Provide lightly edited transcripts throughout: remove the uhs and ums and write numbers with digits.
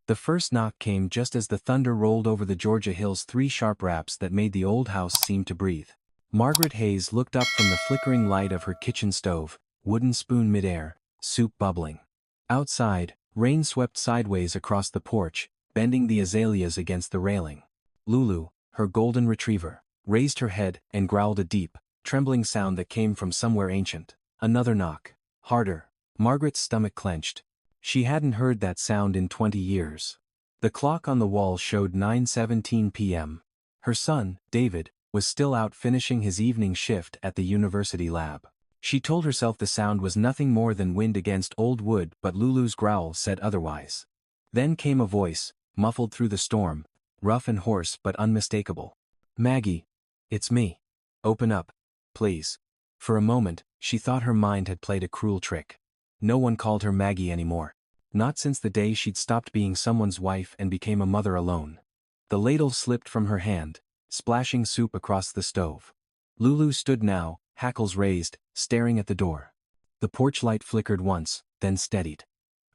The first knock came just as the thunder rolled over the Georgia hills, three sharp raps that made the old house seem to breathe. Margaret Hayes looked up from the flickering light of her kitchen stove, wooden spoon midair, soup bubbling. Outside, rain swept sideways across the porch, bending the azaleas against the railing. Lulu, her golden retriever, raised her head and growled a deep, trembling sound that came from somewhere ancient. Another knock. Harder. Margaret's stomach clenched. She hadn't heard that sound in 20 years. The clock on the wall showed 9:17 p.m. Her son, David, was still out finishing his evening shift at the university lab. She told herself the sound was nothing more than wind against old wood, but Lulu's growl said otherwise. Then came a voice, muffled through the storm, rough and hoarse but unmistakable. "Maggie. It's me. Open up, please." For a moment, she thought her mind had played a cruel trick. No one called her Maggie anymore. Not since the day she'd stopped being someone's wife and became a mother alone. The ladle slipped from her hand, splashing soup across the stove. Lulu stood now, hackles raised, staring at the door. The porch light flickered once, then steadied.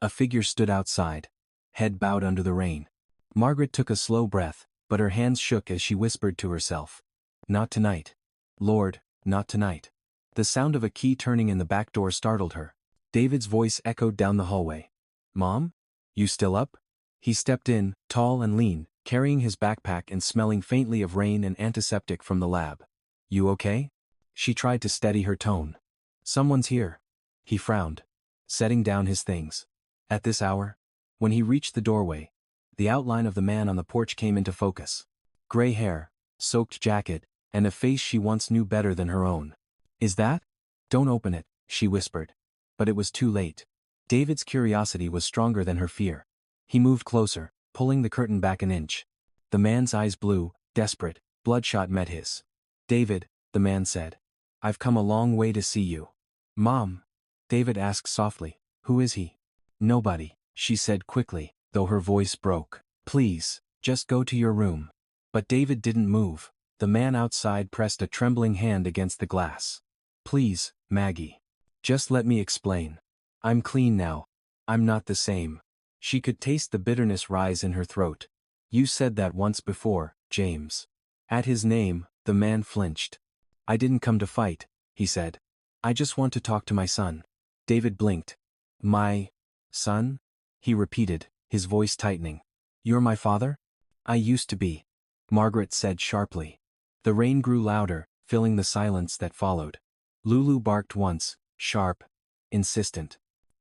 A figure stood outside, head bowed under the rain. Margaret took a slow breath, but her hands shook as she whispered to herself. "Not tonight. Lord, not tonight." The sound of a key turning in the back door startled her. David's voice echoed down the hallway. "Mom? You still up?" He stepped in, tall and lean, carrying his backpack and smelling faintly of rain and antiseptic from the lab. "You okay?" She tried to steady her tone. "Someone's here." He frowned, setting down his things. At this hour? When he reached the doorway, the outline of the man on the porch came into focus. Gray hair, soaked jacket, and a face she once knew better than her own. "Is that?" "Don't open it," she whispered. But it was too late. David's curiosity was stronger than her fear. He moved closer, pulling the curtain back an inch. The man's eyes blue, desperate, bloodshot met his. "David," the man said. "I've come a long way to see you." "Mom?" David asked softly. "Who is he?" "Nobody," she said quickly, though her voice broke. "Please, just go to your room." But David didn't move. The man outside pressed a trembling hand against the glass. "Please, Maggie. Just let me explain. I'm clean now. I'm not the same." She could taste the bitterness rise in her throat. "You said that once before, James." At his name, the man flinched. "I didn't come to fight," he said. "I just want to talk to my son." David blinked. "My son?" he repeated, his voice tightening. "You're my father?" "I used to be," Margaret said sharply. The rain grew louder, filling the silence that followed. Lulu barked once, sharp, insistent.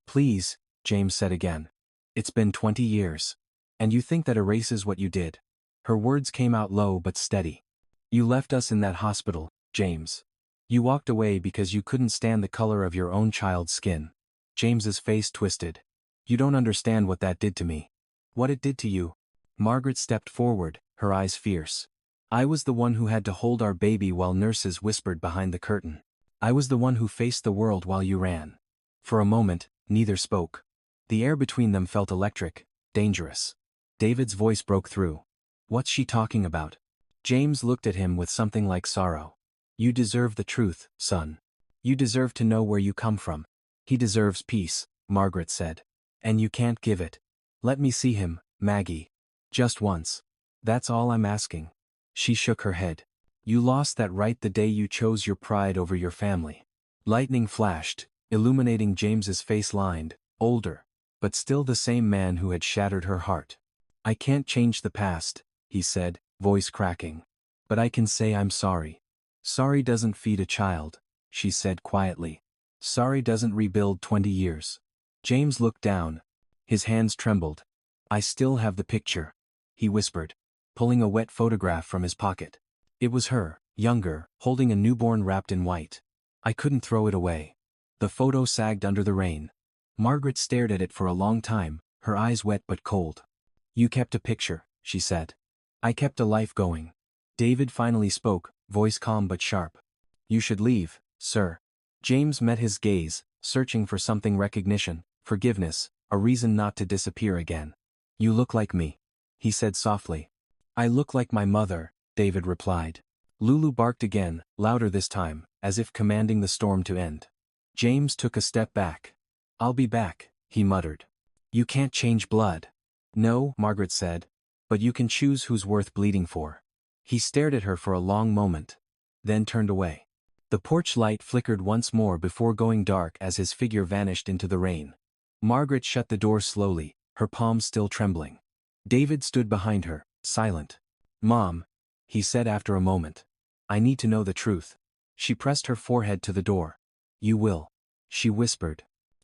"Please," James said again. "It's been 20 years. And you think that erases what you did?" Her words came out low but steady. "You left us in that hospital, James. You walked away because you couldn't stand the color of your own child's skin." James's face twisted. "You don't understand what that did to me. What it did to you." Margaret stepped forward, her eyes fierce. "I was the one who had to hold our baby while nurses whispered behind the curtain. I was the one who faced the world while you ran." For a moment, neither spoke. The air between them felt electric, dangerous. David's voice broke through. "What's she talking about?" James looked at him with something like sorrow. "You deserve the truth, son. You deserve to know where you come from." "He deserves peace," Margaret said. "And you can't give it." "Let me see him, Maggie. Just once. That's all I'm asking." She shook her head. "You lost that right the day you chose your pride over your family." Lightning flashed, illuminating James's face, lined, older, but still the same man who had shattered her heart. "I can't change the past," he said, voice cracking. "But I can say I'm sorry." "Sorry doesn't feed a child," she said quietly. "Sorry doesn't rebuild 20 years. James looked down. His hands trembled. "I still have the picture," he whispered, pulling a wet photograph from his pocket. It was her, younger, holding a newborn wrapped in white. "I couldn't throw it away." The photo sagged under the rain. Margaret stared at it for a long time, her eyes wet but cold. "You kept a picture," she said. "I kept a life going." David finally spoke, voice calm but sharp. "You should leave, sir." James met his gaze, searching for something: recognition, forgiveness, a reason not to disappear again. "You look like me," he said softly. "I look like my mother," David replied. Lulu barked again, louder this time, as if commanding the storm to end. James took a step back. "I'll be back," he muttered. "You can't change blood." No, Margaret said. But you can choose who's worth bleeding for. He stared at her for a long moment. Then turned away. The porch light flickered once more before going dark as his figure vanished into the rain. Margaret shut the door slowly, her palms still trembling. David stood behind her, silent. Mom, he said after a moment. I need to know the truth. She pressed her forehead to the door. You will. She whispered.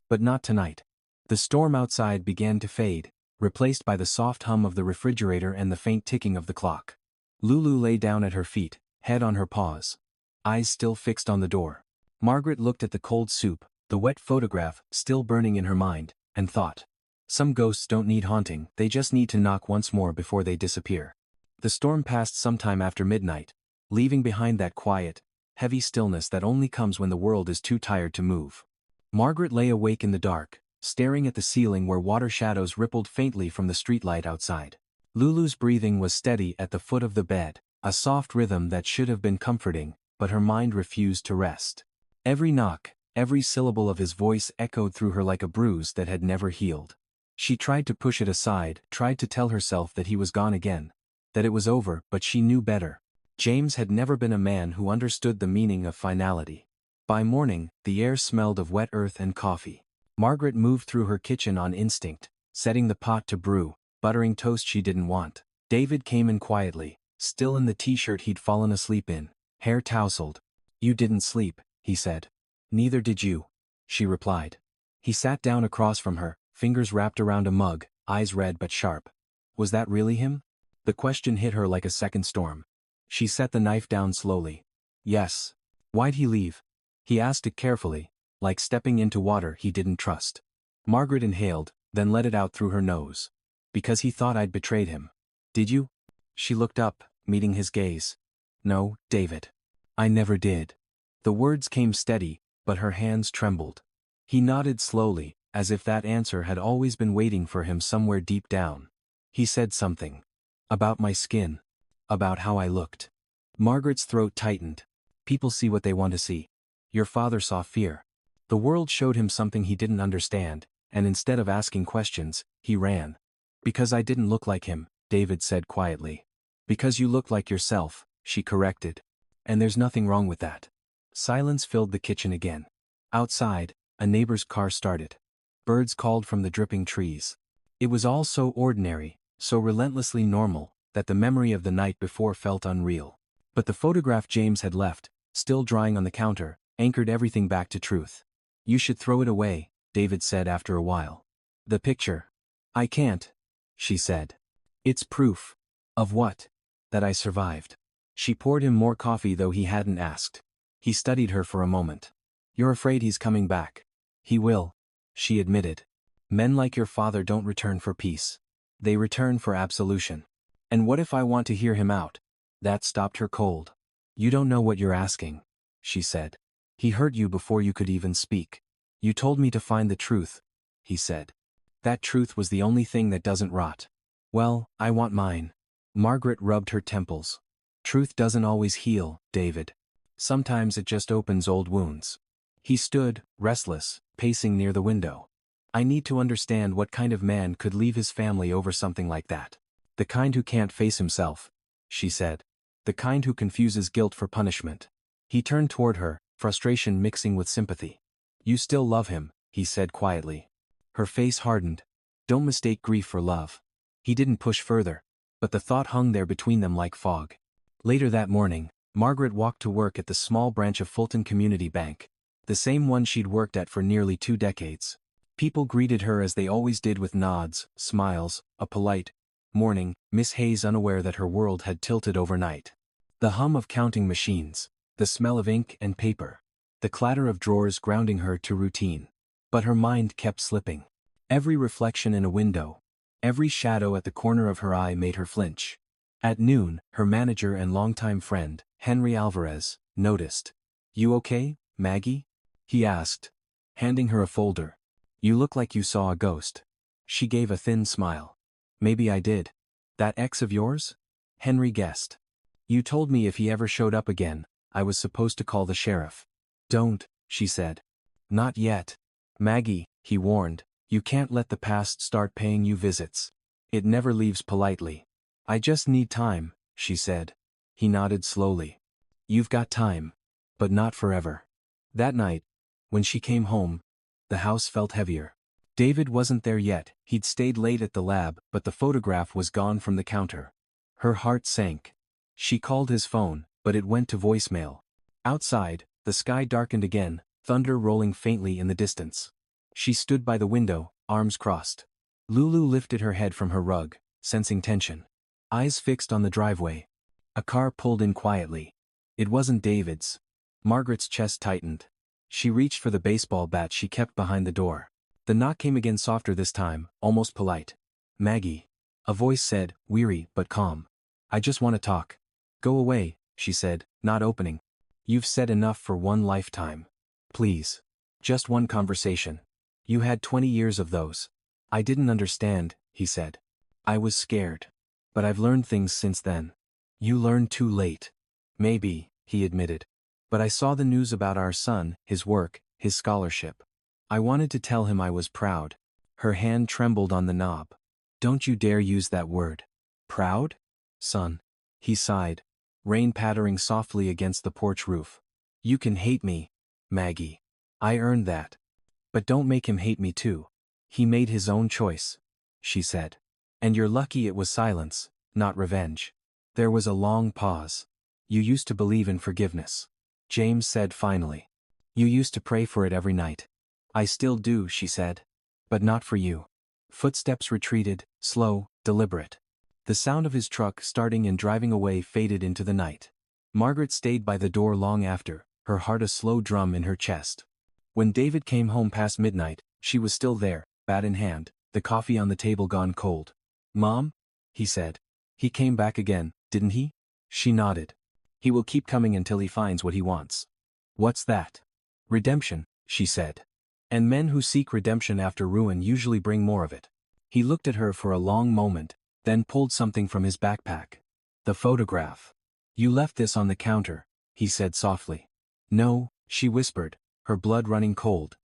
But not tonight. The storm outside began to fade, replaced by the soft hum of the refrigerator and the faint ticking of the clock. Lulu lay down at her feet, head on her paws. Eyes still fixed on the door. Margaret looked at the cold soup, the wet photograph still burning in her mind, and thought. Some ghosts don't need haunting, they just need to knock once more before they disappear. The storm passed sometime after midnight, leaving behind that quiet, heavy stillness that only comes when the world is too tired to move. Margaret lay awake in the dark, staring at the ceiling where water shadows rippled faintly from the streetlight outside. Lulu's breathing was steady at the foot of the bed, a soft rhythm that should have been comforting, but her mind refused to rest. Every knock, every syllable of his voice echoed through her like a bruise that had never healed. She tried to push it aside, tried to tell herself that he was gone again, that it was over, but she knew better. James had never been a man who understood the meaning of finality. By morning, the air smelled of wet earth and coffee. Margaret moved through her kitchen on instinct, setting the pot to brew, buttering toast she didn't want. David came in quietly, still in the t-shirt he'd fallen asleep in, hair tousled. You didn't sleep, he said. Neither did you, she replied. He sat down across from her, fingers wrapped around a mug, eyes red but sharp. Was that really him? The question hit her like a second storm. She set the knife down slowly. Yes. Why'd he leave? He asked it carefully, like stepping into water he didn't trust. Margaret inhaled, then let it out through her nose. Because he thought I'd betrayed him. Did you? She looked up, meeting his gaze. No, David. I never did. The words came steady, but her hands trembled. He nodded slowly, as if that answer had always been waiting for him somewhere deep down. He said something. About my skin. About how I looked. Margaret's throat tightened. People see what they want to see. Your father saw fear. The world showed him something he didn't understand, and instead of asking questions, he ran. Because I didn't look like him, David said quietly. Because you look like yourself, she corrected. And there's nothing wrong with that. Silence filled the kitchen again. Outside, a neighbor's car started. Birds called from the dripping trees. It was all so ordinary, so relentlessly normal, that the memory of the night before felt unreal. But the photograph James had left, still drying on the counter, anchored everything back to truth. You should throw it away, David said after a while. The picture. I can't, she said. It's proof. Of what? That I survived. She poured him more coffee though he hadn't asked. He studied her for a moment. You're afraid he's coming back. He will, she admitted. Men like your father don't return for peace. They return for absolution. And what if I want to hear him out? That stopped her cold. You don't know what you're asking, she said. He hurt you before you could even speak. You told me to find the truth, he said. That truth was the only thing that doesn't rot. Well, I want mine. Margaret rubbed her temples. Truth doesn't always heal, David. Sometimes it just opens old wounds. He stood, restless, pacing near the window. I need to understand what kind of man could leave his family over something like that. The kind who can't face himself, she said. The kind who confuses guilt for punishment. He turned toward her, frustration mixing with sympathy. You still love him, he said quietly. Her face hardened. Don't mistake grief for love. He didn't push further, but the thought hung there between them like fog. Later that morning, Margaret walked to work at the small branch of Fulton Community Bank, the same one she'd worked at for nearly 2 decades. People greeted her as they always did with nods, smiles, a polite morning, Miss Hayes unaware that her world had tilted overnight. The hum of counting machines, the smell of ink and paper, the clatter of drawers grounding her to routine. But her mind kept slipping. Every reflection in a window, every shadow at the corner of her eye made her flinch. At noon, her manager and longtime friend, Henry Alvarez, noticed. You okay, Maggie? He asked, handing her a folder. You look like you saw a ghost. She gave a thin smile. Maybe I did. That ex of yours? Henry guessed. You told me if he ever showed up again, I was supposed to call the sheriff. Don't, she said. Not yet. Maggie, he warned, you can't let the past start paying you visits. It never leaves politely. I just need time, she said. He nodded slowly. You've got time. But not forever. That night, when she came home, the house felt heavier. David wasn't there yet. He'd stayed late at the lab, but the photograph was gone from the counter. Her heart sank. She called his phone, but it went to voicemail. Outside, the sky darkened again, thunder rolling faintly in the distance. She stood by the window, arms crossed. Lulu lifted her head from her rug, sensing tension. Eyes fixed on the driveway. A car pulled in quietly. It wasn't David's. Margaret's chest tightened. She reached for the baseball bat she kept behind the door. The knock came again, softer this time, almost polite. Maggie. A voice said, weary but calm. I just want to talk. Go away, she said, not opening. You've said enough for one lifetime. Please. Just one conversation. You had 20 years of those. I didn't understand, he said. I was scared. But I've learned things since then. You learned too late. Maybe, he admitted. But I saw the news about our son, his work, his scholarship. I wanted to tell him I was proud. Her hand trembled on the knob. Don't you dare use that word. Proud? Son. He sighed. Rain pattering softly against the porch roof. You can hate me, Maggie. I earned that. But don't make him hate me too. He made his own choice, she said. And you're lucky it was silence, not revenge. There was a long pause. You used to believe in forgiveness. James said finally. You used to pray for it every night. I still do, she said. But not for you. Footsteps retreated, slow, deliberate. The sound of his truck starting and driving away faded into the night. Margaret stayed by the door long after, her heart a slow drum in her chest. When David came home past midnight, she was still there, bat in hand, the coffee on the table gone cold. Mom? He said. He came back again, didn't he? She nodded. He will keep coming until he finds what he wants. What's that? Redemption, she said. And men who seek redemption after ruin usually bring more of it. He looked at her for a long moment, then pulled something from his backpack. The photograph. You left this on the counter, he said softly. No, she whispered, her blood running cold.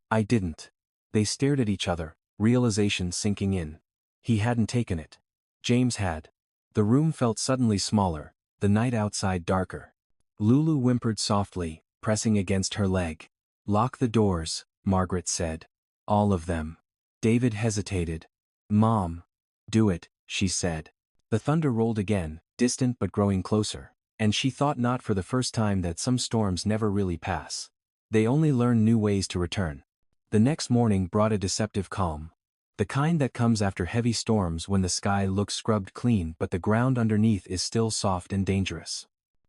I didn't. They stared at each other, realization sinking in. He hadn't taken it. James had. The room felt suddenly smaller, the night outside darker. Lulu whimpered softly, pressing against her leg. Lock the doors, Margaret said. All of them. David hesitated. Mom. Do it, she said. The thunder rolled again, distant but growing closer, and she thought not for the first time that some storms never really pass. They only learn new ways to return. The next morning brought a deceptive calm. The kind that comes after heavy storms when the sky looks scrubbed clean but the ground underneath is still soft and dangerous.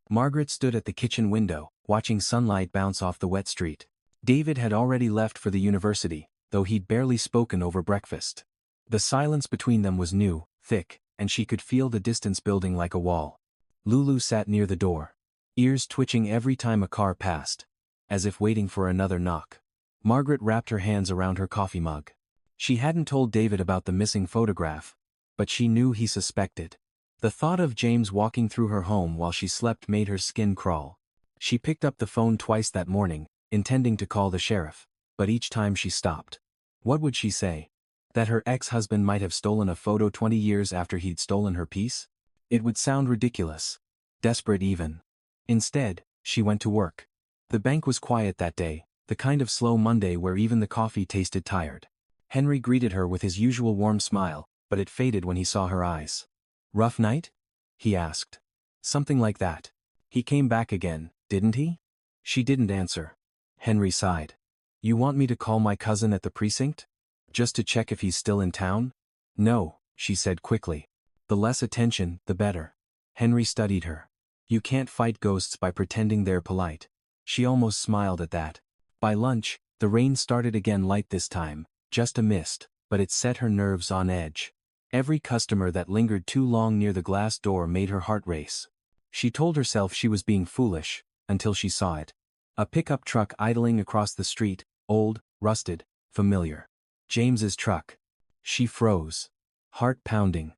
Margaret stood at the kitchen window, watching sunlight bounce off the wet street. David had already left for the university, though he'd barely spoken over breakfast. The silence between them was new, thick, and she could feel the distance building like a wall. Lulu sat near the door, ears twitching every time a car passed, as if waiting for another knock. Margaret wrapped her hands around her coffee mug. She hadn't told David about the missing photograph, but she knew he suspected. The thought of James walking through her home while she slept made her skin crawl. She picked up the phone twice that morning, intending to call the sheriff, but each time she stopped. What would she say? That her ex-husband might have stolen a photo 20 years after he'd stolen her piece? It would sound ridiculous. Desperate even. Instead, she went to work. The bank was quiet that day, the kind of slow Monday where even the coffee tasted tired. Henry greeted her with his usual warm smile, but it faded when he saw her eyes. Rough night? He asked. Something like that. He came back again, didn't he? She didn't answer. Henry sighed. You want me to call my cousin at the precinct? Just to check if he's still in town? No, she said quickly. The less attention, the better. Henry studied her. You can't fight ghosts by pretending they're polite. She almost smiled at that. By lunch, the rain started again, light this time. Just a mist, but it set her nerves on edge. Every customer that lingered too long near the glass door made her heart race. She told herself she was being foolish, until she saw it. A pickup truck idling across the street, old, rusted, familiar. James's truck. She froze. Heart pounding.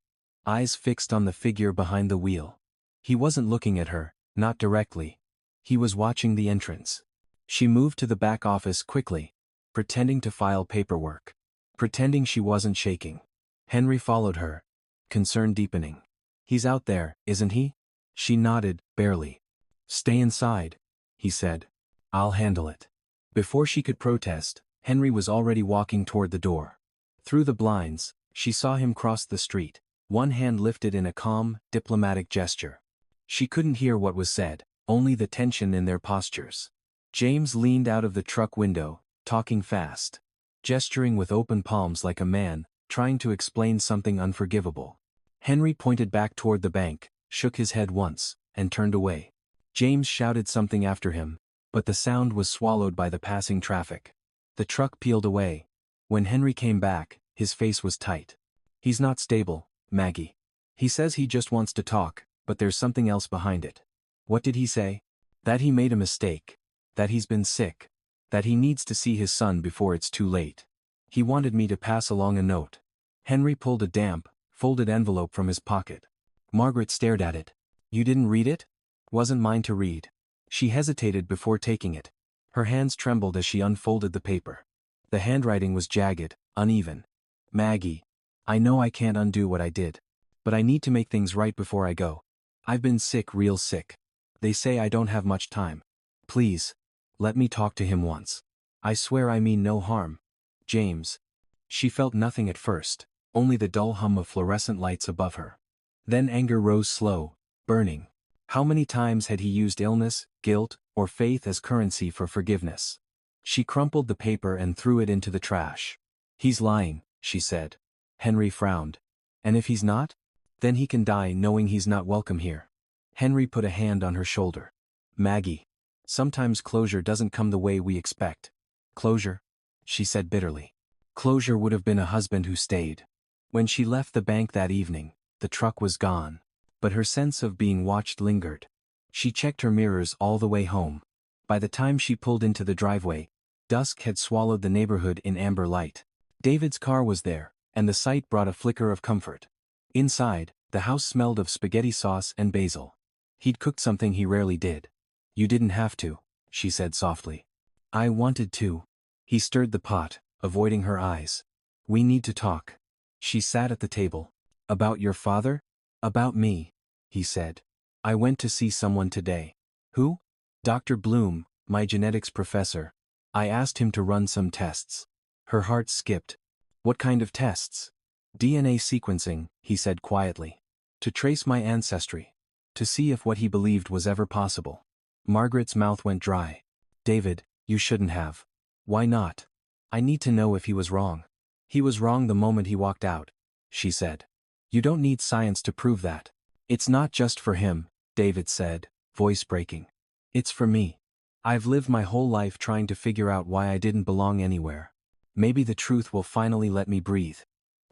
Eyes fixed on the figure behind the wheel. He wasn't looking at her, not directly. He was watching the entrance. She moved to the back office quickly, pretending to file paperwork. Pretending she wasn't shaking. Henry followed her, concern deepening. He's out there, isn't he? She nodded, barely. Stay inside, he said. I'll handle it. Before she could protest, Henry was already walking toward the door. Through the blinds, she saw him cross the street, one hand lifted in a calm, diplomatic gesture. She couldn't hear what was said, only the tension in their postures. James leaned out of the truck window, talking fast, gesturing with open palms like a man, trying to explain something unforgivable. Henry pointed back toward the bank, shook his head once, and turned away. James shouted something after him, but the sound was swallowed by the passing traffic. The truck peeled away. When Henry came back, his face was tight. He's not stable, Maggie. He says he just wants to talk, but there's something else behind it. What did he say? That he made a mistake. That he's been sick. That he needs to see his son before it's too late. He wanted me to pass along a note. Henry pulled a damp, folded envelope from his pocket. Margaret stared at it. You didn't read it? Wasn't mine to read. She hesitated before taking it. Her hands trembled as she unfolded the paper. The handwriting was jagged, uneven. Maggie. I know I can't undo what I did. But I need to make things right before I go. I've been sick, real sick. They say I don't have much time. Please. Let me talk to him once. I swear I mean no harm. James. She felt nothing at first, only the dull hum of fluorescent lights above her. Then anger rose slow, burning. How many times had he used illness, guilt, or faith as currency for forgiveness? She crumpled the paper and threw it into the trash. He's lying, she said. Henry frowned. And if he's not? Then he can die knowing he's not welcome here. Henry put a hand on her shoulder. Maggie. Sometimes closure doesn't come the way we expect. Closure? She said bitterly. Closure would have been a husband who stayed. When she left the bank that evening, the truck was gone. But her sense of being watched lingered. She checked her mirrors all the way home. By the time she pulled into the driveway, dusk had swallowed the neighborhood in amber light. David's car was there, and the sight brought a flicker of comfort. Inside, the house smelled of spaghetti sauce and basil. He'd cooked something he rarely did. You didn't have to, she said softly. I wanted to. He stirred the pot, avoiding her eyes. We need to talk. She sat at the table. About your father? About me, he said. I went to see someone today. Who? Dr. Bloom, my genetics professor. I asked him to run some tests. Her heart skipped. What kind of tests? DNA sequencing, he said quietly. To trace my ancestry. To see if what he believed was ever possible. Margaret's mouth went dry. David, you shouldn't have. Why not? I need to know if he was wrong. He was wrong the moment he walked out, she said. You don't need science to prove that. It's not just for him, David said, voice breaking. It's for me. I've lived my whole life trying to figure out why I didn't belong anywhere. Maybe the truth will finally let me breathe.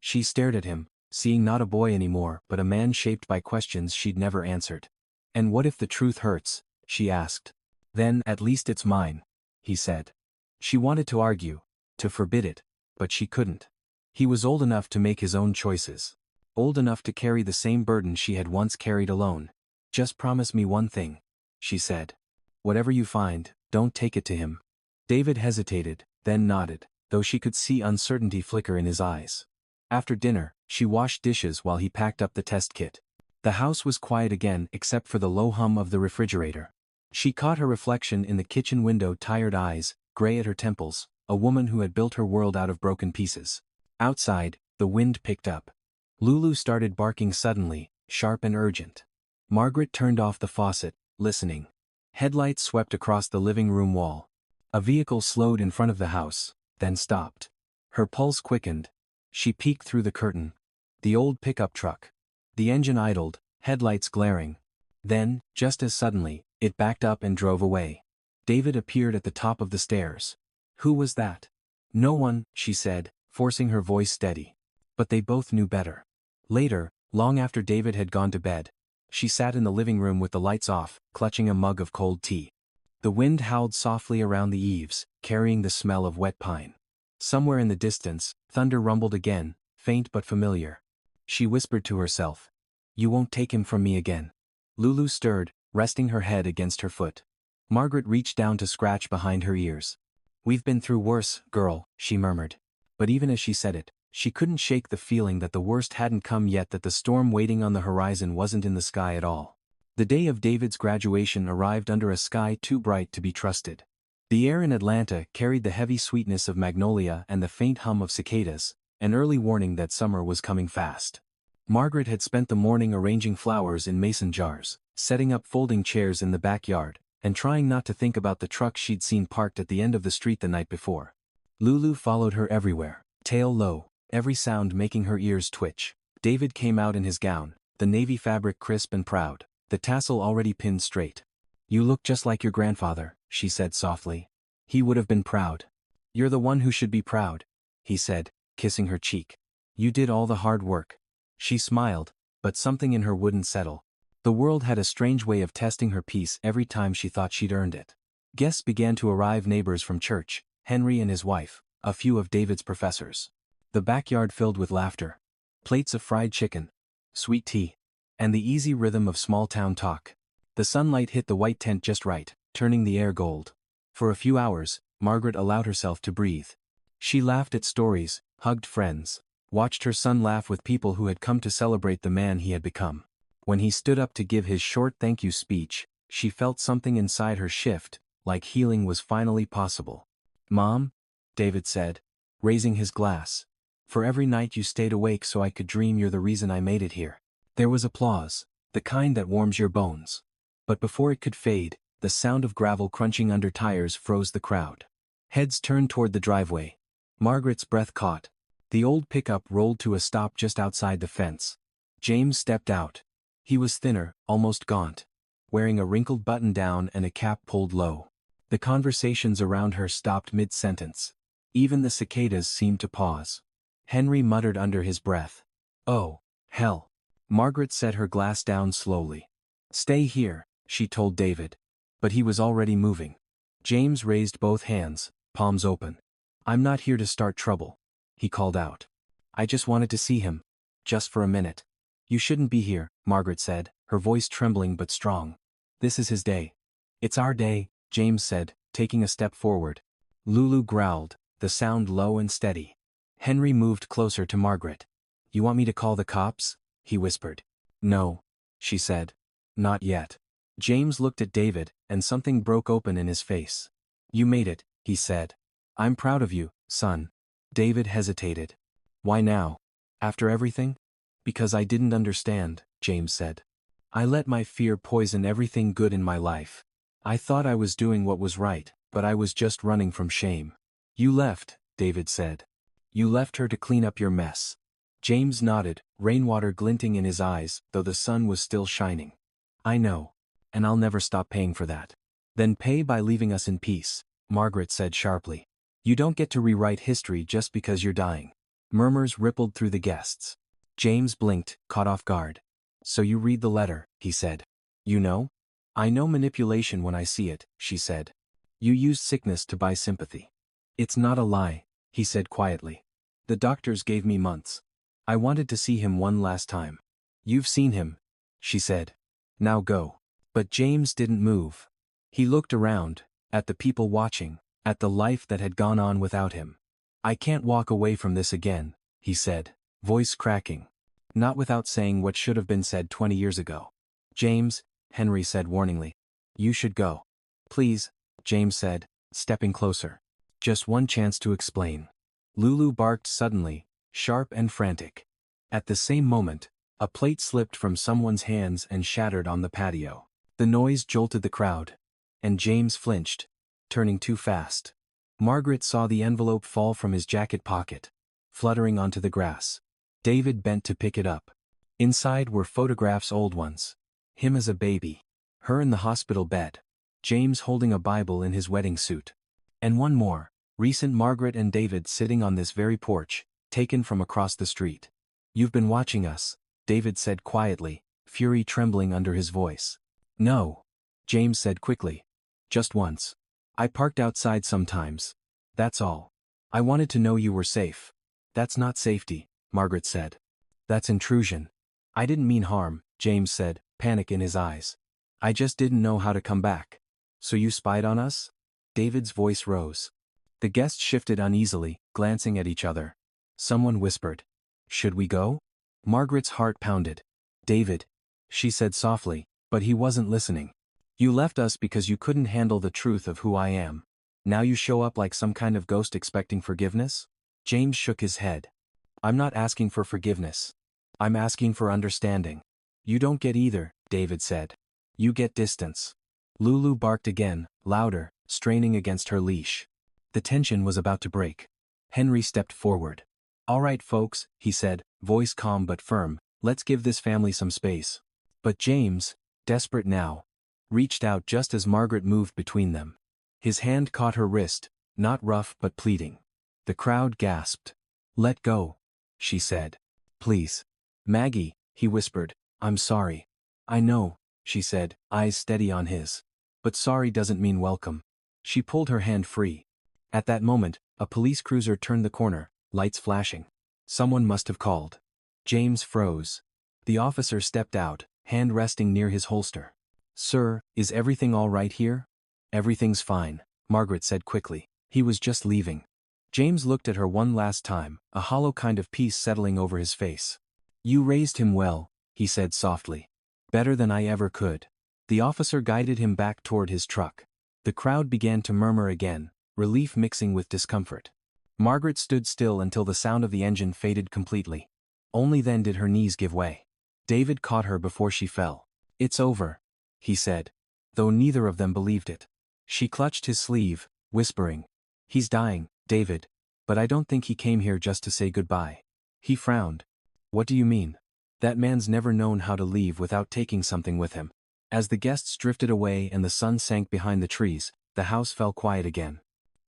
She stared at him, seeing not a boy anymore but a man shaped by questions she'd never answered. And what if the truth hurts? She asked. Then at least it's mine, he said. She wanted to argue, to forbid it, but she couldn't. He was old enough to make his own choices. Old enough to carry the same burden she had once carried alone. Just promise me one thing, she said. Whatever you find, don't take it to him. David hesitated, then nodded, though she could see uncertainty flicker in his eyes. After dinner, she washed dishes while he packed up the test kit. The house was quiet again except for the low hum of the refrigerator. She caught her reflection in the kitchen window, tired eyes, gray at her temples, a woman who had built her world out of broken pieces. Outside, the wind picked up. Lulu started barking suddenly, sharp and urgent. Margaret turned off the faucet, listening. Headlights swept across the living room wall. A vehicle slowed in front of the house, then stopped. Her pulse quickened. She peeked through the curtain. The old pickup truck. The engine idled, headlights glaring. Then, just as suddenly, it backed up and drove away. David appeared at the top of the stairs. Who was that? No one, she said, forcing her voice steady. But they both knew better. Later, long after David had gone to bed, she sat in the living room with the lights off, clutching a mug of cold tea. The wind howled softly around the eaves, carrying the smell of wet pine. Somewhere in the distance, thunder rumbled again, faint but familiar. She whispered to herself. You won't take him from me again. Lulu stirred, resting her head against her foot. Margaret reached down to scratch behind her ears. We've been through worse, girl, she murmured. But even as she said it, She couldn't shake the feeling that the worst hadn't come yet, that the storm waiting on the horizon wasn't in the sky at all. The day of David's graduation arrived under a sky too bright to be trusted. The air in Atlanta carried the heavy sweetness of magnolia and the faint hum of cicadas, an early warning that summer was coming fast. Margaret had spent the morning arranging flowers in mason jars, setting up folding chairs in the backyard, and trying not to think about the truck she'd seen parked at the end of the street the night before. Lulu followed her everywhere, tail low, every sound making her ears twitch. David came out in his gown, the navy fabric crisp and proud, the tassel already pinned straight. "You look just like your grandfather," she said softly. "He would have been proud." "You're the one who should be proud," he said, kissing her cheek. "You did all the hard work." She smiled, but something in her wouldn't settle. The world had a strange way of testing her peace every time she thought she'd earned it. Guests began to arrive, neighbors from church, Henry and his wife, a few of David's professors. The backyard filled with laughter. Plates of fried chicken, sweet tea, and the easy rhythm of small-town talk. The sunlight hit the white tent just right, turning the air gold. For a few hours, Margaret allowed herself to breathe. She laughed at stories, hugged friends, watched her son laugh with people who had come to celebrate the man he had become. When he stood up to give his short thank you speech, she felt something inside her shift, like healing was finally possible. "Mom," David said, raising his glass, "for every night you stayed awake so I could dream, you're the reason I made it here." There was applause, the kind that warms your bones. But before it could fade, the sound of gravel crunching under tires froze the crowd. Heads turned toward the driveway. Margaret's breath caught. The old pickup rolled to a stop just outside the fence. James stepped out. He was thinner, almost gaunt, wearing a wrinkled button-down and a cap pulled low. The conversations around her stopped mid-sentence. Even the cicadas seemed to pause. Henry muttered under his breath, "Oh, hell." Margaret set her glass down slowly. "Stay here," she told David. But he was already moving. James raised both hands, palms open. "I'm not here to start trouble," he called out. "I just wanted to see him. Just for a minute." "You shouldn't be here," Margaret said, her voice trembling but strong. "This is his day." "It's our day," James said, taking a step forward. Lulu growled, the sound low and steady. Henry moved closer to Margaret. "You want me to call the cops?" he whispered. "No," she said. "Not yet." James looked at David, and something broke open in his face. "You made it," he said. "I'm proud of you, son." David hesitated. "Why now? After everything?" "Because I didn't understand," James said. "I let my fear poison everything good in my life. I thought I was doing what was right, but I was just running from shame." "You left," David said. "You left her to clean up your mess." James nodded, rainwater glinting in his eyes, though the sun was still shining. "I know. And I'll never stop paying for that." "Then pay by leaving us in peace," Margaret said sharply. "You don't get to rewrite history just because you're dying." Murmurs rippled through the guests. James blinked, caught off guard. "So you read the letter," he said. "You know?" "I know manipulation when I see it," she said. "You used sickness to buy sympathy." "It's not a lie," he said quietly. "The doctors gave me months. I wanted to see him one last time." "You've seen him," she said. "Now go." But James didn't move. He looked around, at the people watching, at the life that had gone on without him. "I can't walk away from this again," he said, voice cracking. "Not without saying what should have been said 20 years ago." "James," Henry said warningly. "You should go." "Please," James said, stepping closer. "Just one chance to explain." Lulu barked suddenly, sharp and frantic. At the same moment, a plate slipped from someone's hands and shattered on the patio. The noise jolted the crowd. And James flinched, turning too fast. Margaret saw the envelope fall from his jacket pocket, fluttering onto the grass. David bent to pick it up. Inside were photographs, old ones. Him as a baby. Her in the hospital bed. James holding a Bible in his wedding suit. And one more, recent, Margaret and David sitting on this very porch, taken from across the street. "You've been watching us," David said quietly, fury trembling under his voice. "No," James said quickly. "Just once. I parked outside sometimes. That's all. I wanted to know you were safe." "That's not safety," Margaret said. "That's intrusion." "I didn't mean harm," James said, panic in his eyes. "I just didn't know how to come back." "So you spied on us?" David's voice rose. The guests shifted uneasily, glancing at each other. Someone whispered. Should we go? Margaret's heart pounded. David, she said softly, but he wasn't listening. You left us because you couldn't handle the truth of who I am. Now you show up like some kind of ghost expecting forgiveness? James shook his head. I'm not asking for forgiveness. I'm asking for understanding. You don't get either, David said. You get distance. Lulu barked again, louder, straining against her leash. The tension was about to break. Henry stepped forward. All right, folks, he said, voice calm but firm, let's give this family some space. But James, desperate now, reached out just as Margaret moved between them. His hand caught her wrist, not rough but pleading. The crowd gasped. Let go, she said. Please. Maggie, he whispered, I'm sorry. I know, she said, eyes steady on his. But sorry doesn't mean welcome. She pulled her hand free. At that moment, a police cruiser turned the corner, lights flashing. Someone must have called. James froze. The officer stepped out, hand resting near his holster. Sir, is everything all right here? Everything's fine, Margaret said quickly. He was just leaving. James looked at her one last time, a hollow kind of peace settling over his face. You raised him well, he said softly. Better than I ever could. The officer guided him back toward his truck. The crowd began to murmur again, relief mixing with discomfort. Margaret stood still until the sound of the engine faded completely. Only then did her knees give way. David caught her before she fell. It's over, he said, though neither of them believed it. She clutched his sleeve, whispering, He's dying, David, but I don't think he came here just to say goodbye. He frowned. What do you mean? That man's never known how to leave without taking something with him. As the guests drifted away and the sun sank behind the trees, the house fell quiet again.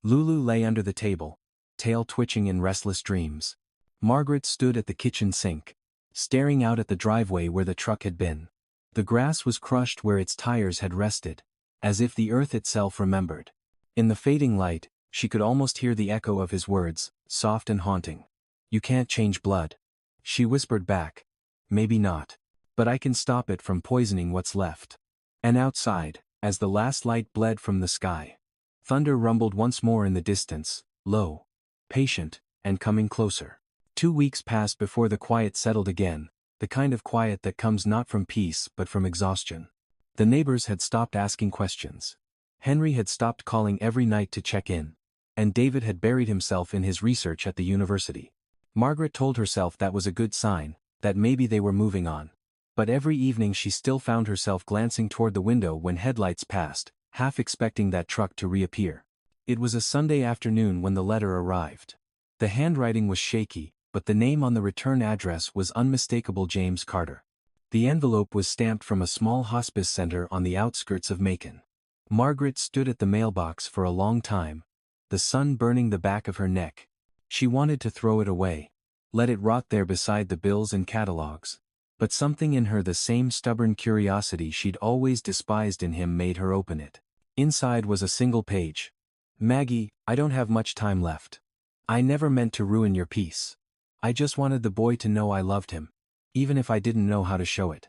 Lulu lay under the table, tail twitching in restless dreams. Margaret stood at the kitchen sink, staring out at the driveway where the truck had been. The grass was crushed where its tires had rested, as if the earth itself remembered. In the fading light, she could almost hear the echo of his words, soft and haunting. You can't change blood. She whispered back. Maybe not. But I can stop it from poisoning what's left. And outside, as the last light bled from the sky, thunder rumbled once more in the distance, low, patient, and coming closer. 2 weeks passed before the quiet settled again, the kind of quiet that comes not from peace but from exhaustion. The neighbors had stopped asking questions. Henry had stopped calling every night to check in. And David had buried himself in his research at the university. Margaret told herself that was a good sign, that maybe they were moving on. But every evening she still found herself glancing toward the window when headlights passed, half expecting that truck to reappear. It was a Sunday afternoon when the letter arrived. The handwriting was shaky, but the name on the return address was unmistakable: James Carter. The envelope was stamped from a small hospice center on the outskirts of Macon. Margaret stood at the mailbox for a long time, the sun burning the back of her neck. She wanted to throw it away, let it rot there beside the bills and catalogs. But something in her, the same stubborn curiosity she'd always despised in him, made her open it. Inside was a single page. Maggie, I don't have much time left. I never meant to ruin your peace. I just wanted the boy to know I loved him, even if I didn't know how to show it.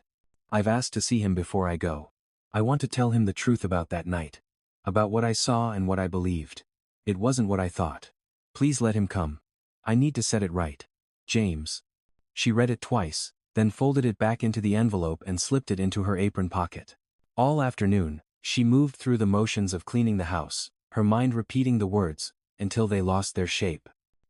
I've asked to see him before I go. I want to tell him the truth about that night. About what I saw and what I believed. It wasn't what I thought. Please let him come. I need to set it right. James. She read it twice, then folded it back into the envelope and slipped it into her apron pocket. All afternoon, she moved through the motions of cleaning the house, her mind repeating the words, until they lost their shape.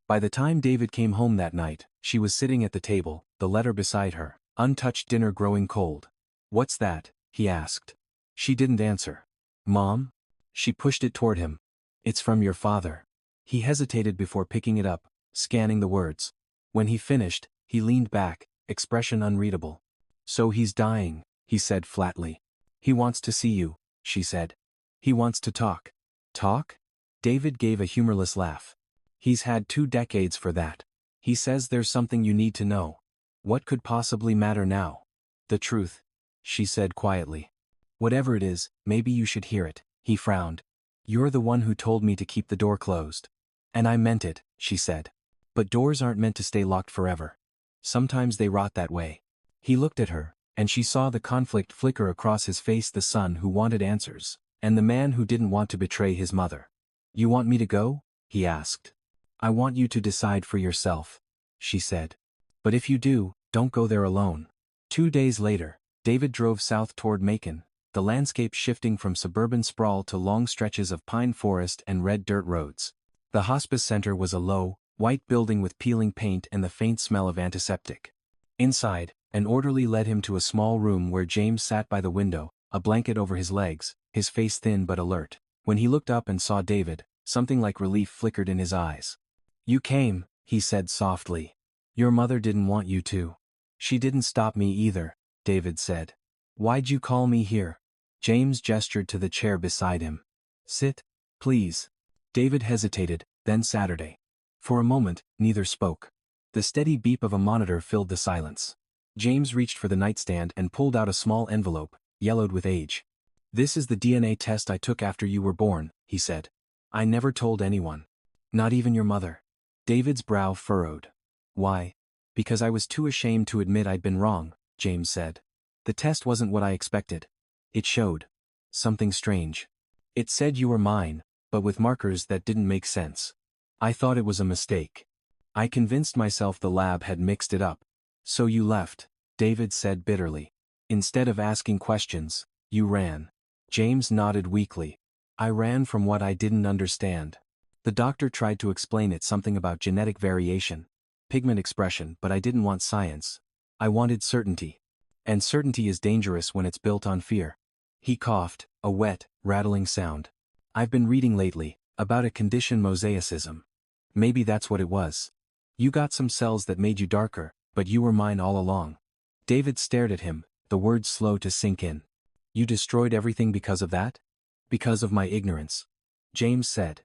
By the time David came home that night, she was sitting at the table, the letter beside her, untouched dinner growing cold. What's that? He asked. She didn't answer. Mom? She pushed it toward him. It's from your father. He hesitated before picking it up, scanning the words. When he finished, he leaned back, expression unreadable. So he's dying, he said flatly. He wants to see you, she said. He wants to talk. Talk? David gave a humorless laugh. He's had 2 decades for that. He says there's something you need to know. What could possibly matter now? The truth, she said quietly. Whatever it is, maybe you should hear it, he frowned. You're the one who told me to keep the door closed. And I meant it, she said. But doors aren't meant to stay locked forever. Sometimes they rot that way. He looked at her, and she saw the conflict flicker across his face: the son who wanted answers, and the man who didn't want to betray his mother. You want me to go? He asked. I want you to decide for yourself. she said. But if you do, don't go there alone. 2 days later, David drove south toward Macon, the landscape shifting from suburban sprawl to long stretches of pine forest and red dirt roads. The hospice center was a low, white building with peeling paint and the faint smell of antiseptic. Inside, an orderly led him to a small room where James sat by the window, a blanket over his legs, his face thin but alert. When he looked up and saw David, something like relief flickered in his eyes. "You came," he said softly. "Your mother didn't want you to." "She didn't stop me either," David said. "Why'd you call me here?" James gestured to the chair beside him. "Sit, please." David hesitated, then Saturday. For a moment, neither spoke. The steady beep of a monitor filled the silence. James reached for the nightstand and pulled out a small envelope, yellowed with age. "This is the DNA test I took after you were born," he said. "I never told anyone. Not even your mother." David's brow furrowed. "Why?" "Because I was too ashamed to admit I'd been wrong," James said. "The test wasn't what I expected. It showed something strange. It said you were mine, but with markers that didn't make sense. I thought it was a mistake. I convinced myself the lab had mixed it up." "So you left," David said bitterly. "Instead of asking questions, you ran." James nodded weakly. "I ran from what I didn't understand. The doctor tried to explain it, something about genetic variation, pigment expression, but I didn't want science. I wanted certainty. And certainty is dangerous when it's built on fear." He coughed, a wet, rattling sound. "I've been reading lately, about a condition, mosaicism. Maybe that's what it was. You got some cells that made you darker, but you were mine all along." David stared at him, the words slow to sink in. "You destroyed everything because of that?" "Because of my ignorance," James said.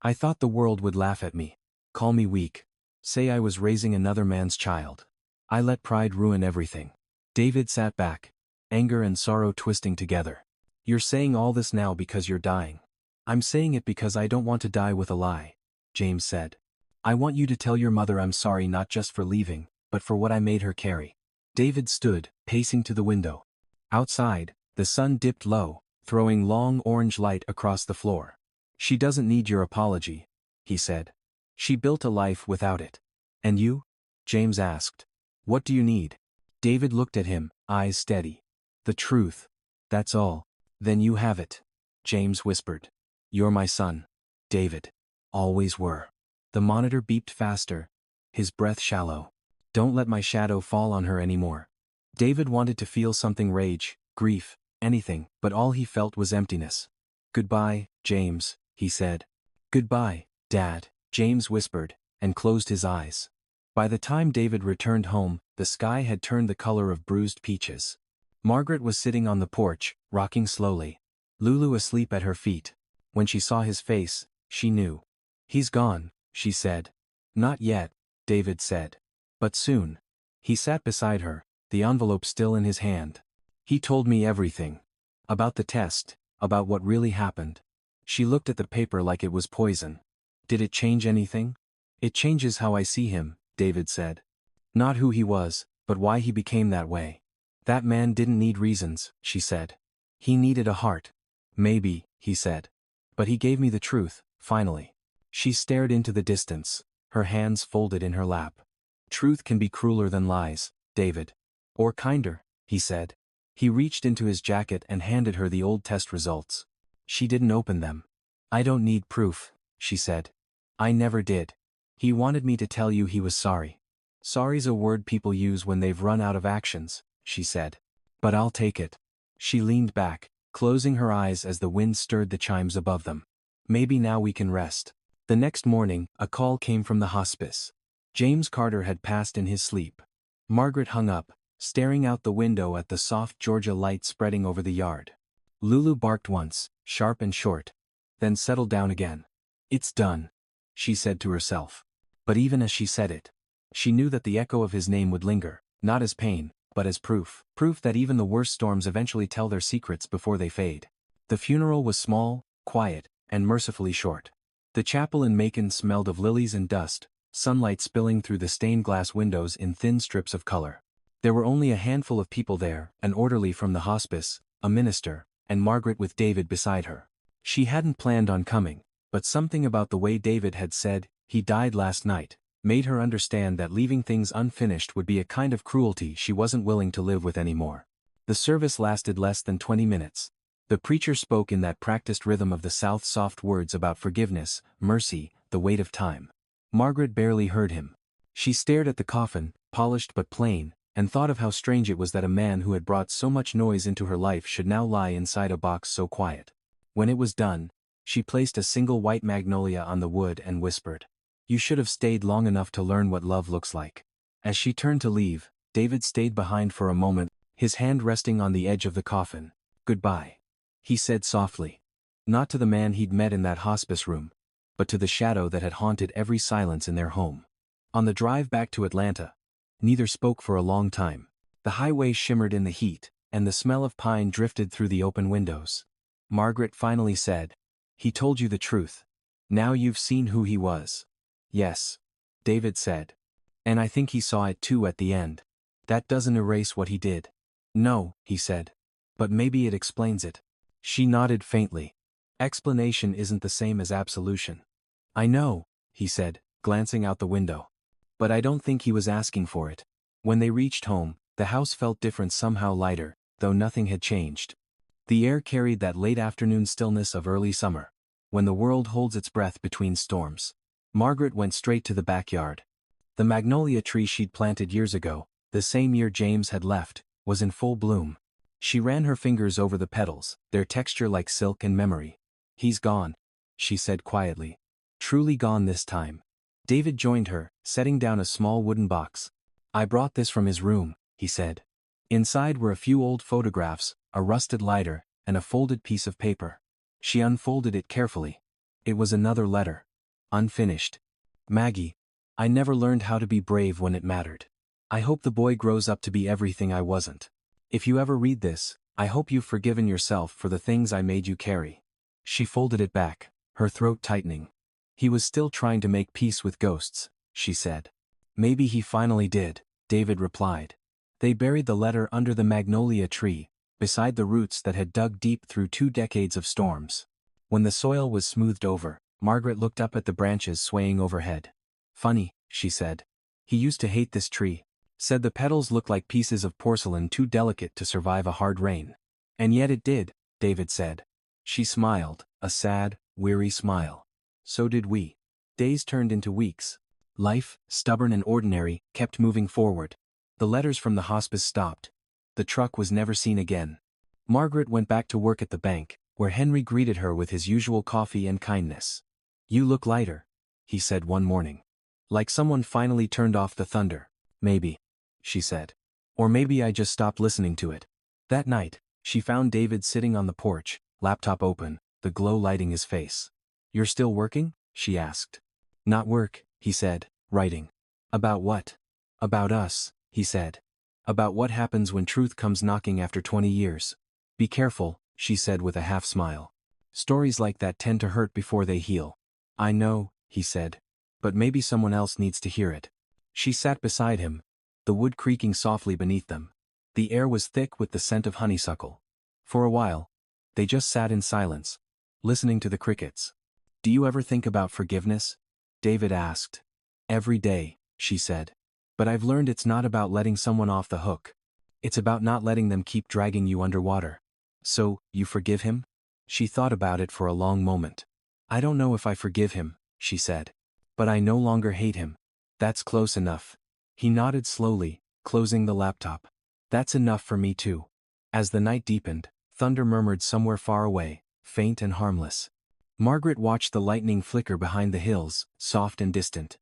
"I thought the world would laugh at me, call me weak, say I was raising another man's child. I let pride ruin everything." David sat back, anger and sorrow twisting together. "You're saying all this now because you're dying." "I'm saying it because I don't want to die with a lie," James said. "I want you to tell your mother I'm sorry, not just for leaving, but for what I made her carry." David stood, pacing to the window. Outside, the sun dipped low, throwing long orange light across the floor. "She doesn't need your apology," he said. "She built a life without it." "And you?" James asked. "What do you need?" David looked at him, eyes steady. "The truth. That's all." "Then you have it," James whispered. "You're my son, David. Always were." The monitor beeped faster, his breath shallow. "Don't let my shadow fall on her anymore." David wanted to feel something, rage, grief, anything, but all he felt was emptiness. "Goodbye, James," he said. "Goodbye, Dad," James whispered, and closed his eyes. By the time David returned home, the sky had turned the color of bruised peaches. Margaret was sitting on the porch, rocking slowly. Lulu asleep at her feet. When she saw his face, she knew. "He's gone," she said. "Not yet," David said. "But soon." He sat beside her, the envelope still in his hand. "He told me everything. About the test, about what really happened." She looked at the paper like it was poison. "Did it change anything?" "It changes how I see him," David said. "Not who he was, but why he became that way." "That man didn't need reasons," she said. "He needed a heart." "Maybe," he said. "But he gave me the truth, finally." She stared into the distance, her hands folded in her lap. "Truth can be crueler than lies, David. Or kinder," he said. He reached into his jacket and handed her the old test results. She didn't open them. "I don't need proof," she said. "I never did. He wanted me to tell you he was sorry." "Sorry's a word people use when they've run out of actions," she said. "But I'll take it." She leaned back, closing her eyes as the wind stirred the chimes above them. "Maybe now we can rest." The next morning, a call came from the hospice. James Carter had passed in his sleep. Margaret hung up, staring out the window at the soft Georgia light spreading over the yard. Lulu barked once, sharp and short, then settled down again. "It's done," she said to herself. But even as she said it, she knew that the echo of his name would linger, not as pain, but as proof. Proof that even the worst storms eventually tell their secrets before they fade. The funeral was small, quiet, and mercifully short. The chapel in Macon smelled of lilies and dust, sunlight spilling through the stained glass windows in thin strips of color. There were only a handful of people there, an orderly from the hospice, a minister, and Margaret with David beside her. She hadn't planned on coming, but something about the way David had said, "He died last night," made her understand that leaving things unfinished would be a kind of cruelty she wasn't willing to live with anymore. The service lasted less than 20 minutes. The preacher spoke in that practiced rhythm of the South's soft words about forgiveness, mercy, the weight of time. Margaret barely heard him. She stared at the coffin, polished but plain, and thought of how strange it was that a man who had brought so much noise into her life should now lie inside a box so quiet. When it was done, she placed a single white magnolia on the wood and whispered, "You should have stayed long enough to learn what love looks like." As she turned to leave, David stayed behind for a moment, his hand resting on the edge of the coffin. "Goodbye," he said softly. Not to the man he'd met in that hospice room, but to the shadow that had haunted every silence in their home. On the drive back to Atlanta, neither spoke for a long time. The highway shimmered in the heat, and the smell of pine drifted through the open windows. Margaret finally said, "He told you the truth. Now you've seen who he was." "Yes," David said. "And I think he saw it too at the end. That doesn't erase what he did." "No," he said. "But maybe it explains it." She nodded faintly. "Explanation isn't the same as absolution." "I know," he said, glancing out the window. "But I don't think he was asking for it." When they reached home, the house felt different, somehow lighter, though nothing had changed. The air carried that late afternoon stillness of early summer, when the world holds its breath between storms. Margaret went straight to the backyard. The magnolia tree she'd planted years ago, the same year James had left, was in full bloom. She ran her fingers over the petals, their texture like silk and memory. "He's gone," she said quietly. "Truly gone this time." David joined her, setting down a small wooden box. "I brought this from his room," he said. Inside were a few old photographs, a rusted lighter, and a folded piece of paper. She unfolded it carefully. It was another letter. Unfinished. "Maggie, I never learned how to be brave when it mattered. I hope the boy grows up to be everything I wasn't. If you ever read this, I hope you've forgiven yourself for the things I made you carry." She folded it back, her throat tightening. "He was still trying to make peace with ghosts," she said. "Maybe he finally did," David replied. They buried the letter under the magnolia tree, beside the roots that had dug deep through 2 decades of storms. When the soil was smoothed over, Margaret looked up at the branches swaying overhead. "Funny," she said. "He used to hate this tree. Said the petals looked like pieces of porcelain too delicate to survive a hard rain. And yet it did," David said. She smiled, a sad, weary smile. "So did we." Days turned into weeks. Life, stubborn and ordinary, kept moving forward. The letters from the hospice stopped. The truck was never seen again. Margaret went back to work at the bank, where Henry greeted her with his usual coffee and kindness. "You look lighter," he said one morning. "Like someone finally turned off the thunder." "Maybe," she said. "Or maybe I just stopped listening to it." That night, she found David sitting on the porch, laptop open, the glow lighting his face. "You're still working?" she asked. "Not work," he said, "writing." "About what?" "About us," he said. "About what happens when truth comes knocking after 20 years. Be careful," she said with a half smile. "Stories like that tend to hurt before they heal." "I know," he said. "But maybe someone else needs to hear it." She sat beside him, the wood creaking softly beneath them. The air was thick with the scent of honeysuckle. For a while, they just sat in silence, listening to the crickets. "Do you ever think about forgiveness?" David asked. "Every day," she said. "But I've learned it's not about letting someone off the hook. It's about not letting them keep dragging you underwater." "So, you forgive him?" She thought about it for a long moment. "I don't know if I forgive him," she said. "But I no longer hate him." "That's close enough." He nodded slowly, closing the laptop. "That's enough for me too." As the night deepened, thunder murmured somewhere far away, faint and harmless. Margaret watched the lightning flicker behind the hills, soft and distant.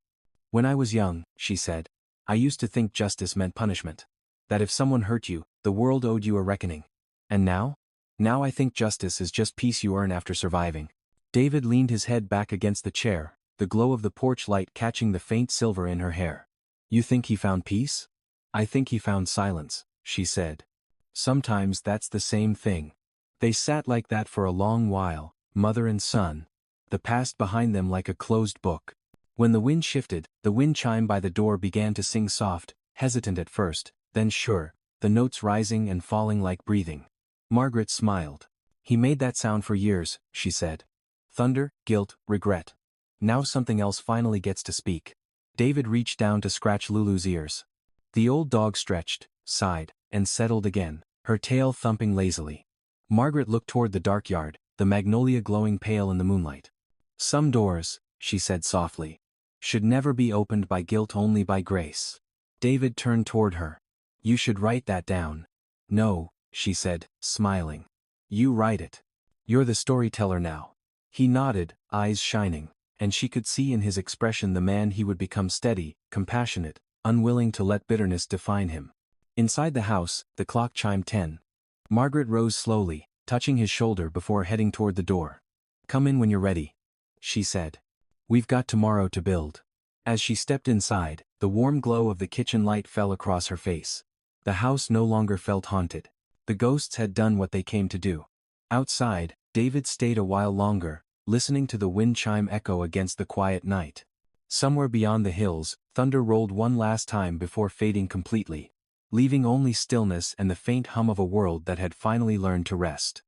"When I was young," she said, "I used to think justice meant punishment. That if someone hurt you, the world owed you a reckoning. And now? Now I think justice is just peace you earn after surviving." David leaned his head back against the chair, the glow of the porch light catching the faint silver in her hair. "You think he found peace?" "I think he found silence," she said. "Sometimes that's the same thing." They sat like that for a long while, mother and son, the past behind them like a closed book. When the wind shifted, the wind chime by the door began to sing soft, hesitant at first, then sure, the notes rising and falling like breathing. Margaret smiled. "He made that sound for years," she said. "Thunder, guilt, regret. Now something else finally gets to speak." David reached down to scratch Lulu's ears. The old dog stretched, sighed, and settled again, her tail thumping lazily. Margaret looked toward the dark yard, the magnolia glowing pale in the moonlight. Some doors, she said softly, should never be opened by guilt, only by grace. David turned toward her. You should write that down. No, she said, smiling. You write it. You're the storyteller now. He nodded, eyes shining, and she could see in his expression the man he would become, steady, compassionate, unwilling to let bitterness define him. Inside the house, the clock chimed 10. Margaret rose slowly, touching his shoulder before heading toward the door. Come in when you're ready, she said. We've got tomorrow to build. As she stepped inside, the warm glow of the kitchen light fell across her face. The house no longer felt haunted. The ghosts had done what they came to do. Outside, David stayed a while longer, listening to the wind chime echo against the quiet night. Somewhere beyond the hills, thunder rolled one last time before fading completely, leaving only stillness and the faint hum of a world that had finally learned to rest.